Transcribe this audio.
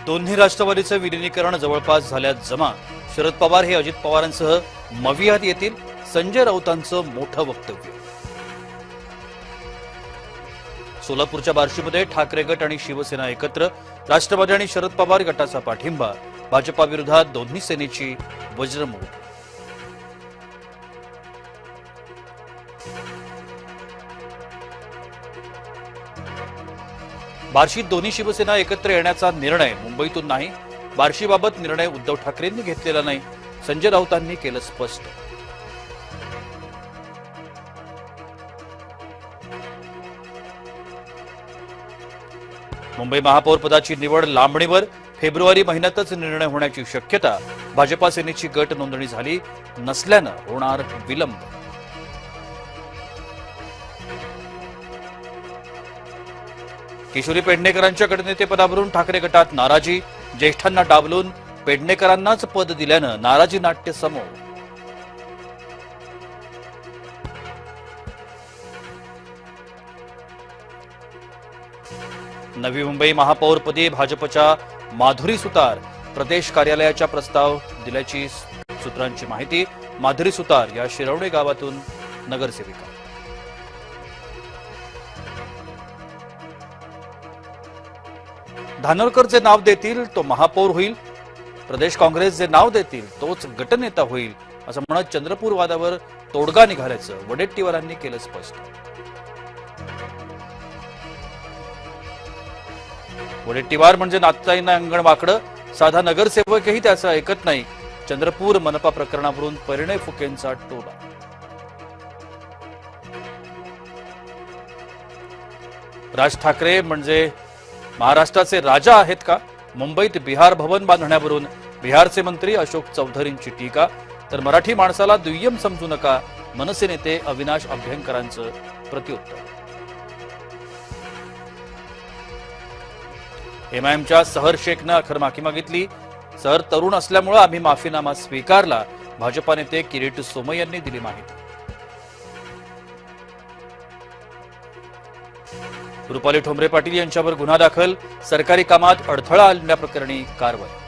दोन्ही राष्ट्रवादीचे विलीनीकरण जवळपास झाल्यास जमा. शरद पवार हे अजित पवारांसह मवियात येतील. संजय राऊतांचं मोठं वक्तव्य. सोलापूरच्या बार्शीमध्ये ठाकरे गट आणि शिवसेना एकत्र. राष्ट्रवादी आणि शरद पवार गटाचा पाठिंबा. भाजपा विरोधात दोन्ही सेनेची वज्रमूठ. बार्शीत दोन्ही शिवसेना एकत्र येण्याचा निर्णय मुंबईतून नाही. बार्शीबाबत निर्णय उद्धव ठाकरेंनी घेतलेला नाही. संजय राऊतांनी केलं स्पष्ट. मुंबई महापौर पदाची निवड लांबणीवर. फेब्रुवारी महिन्यातच निर्णय होण्याची शक्यता. भाजपा सेनेची गट नोंदणी झाली नसल्यानं होणार विलंब. किशोरी पेडणेकरांच्या गटनेतेपदावरून ठाकरे गटात नाराजी. ज्येष्ठांना डावलून पेडणेकरांनाच पद दिल्यानं नाराजी नाट्य समोर. नवी मुंबई महापौरपदी भाजपच्या माधुरी सुतार प्रदेश कार्यालयाच्या प्रस्ताव दिल्याची सूत्रांची माहिती. माधुरी सुतार या शिरवणे गावातून नगरसेविका. धानोरकर जे नाव देतील तो महापौर होईल. प्रदेश काँग्रेस जे नाव देतील तोच गटनेता होईल असं म्हणत चंद्रपूर वादावर तोडगा निघाल्याचं वडेट्टीवारांनी केलं स्पष्ट. वडेट्टीवार म्हणजे नाताईंना अंगण वाकडं. साधा नगरसेवकही त्याचं ऐकत नाही. चंद्रपूर मनपा प्रकरणावरून परिणय फुकेंचा टोला. राज ठाकरे म्हणजे महाराष्ट्राचे राजा आहेत का? मुंबईत बिहार भवन बांधण्यावरून बिहारचे मंत्री अशोक चौधरींची टीका. तर मराठी माणसाला दुय्यम समजू नका. मनसे नेते अविनाश अभ्यंकरांचं प्रत्युत्तर. एमआयएमच्या सहर शेखनं अखेर माफी मागितली. सहर तरुण असल्यामुळे आम्ही माफीनामा स्वीकारला. भाजपा नेते किरीट सोमय्या यांनी दिली माहिती. रुपाली ठोंबरे पाटील यांच्यावर गुन्हा दाखल. सरकारी कामात अडथळा आणल्याप्रकरणी कारवाई.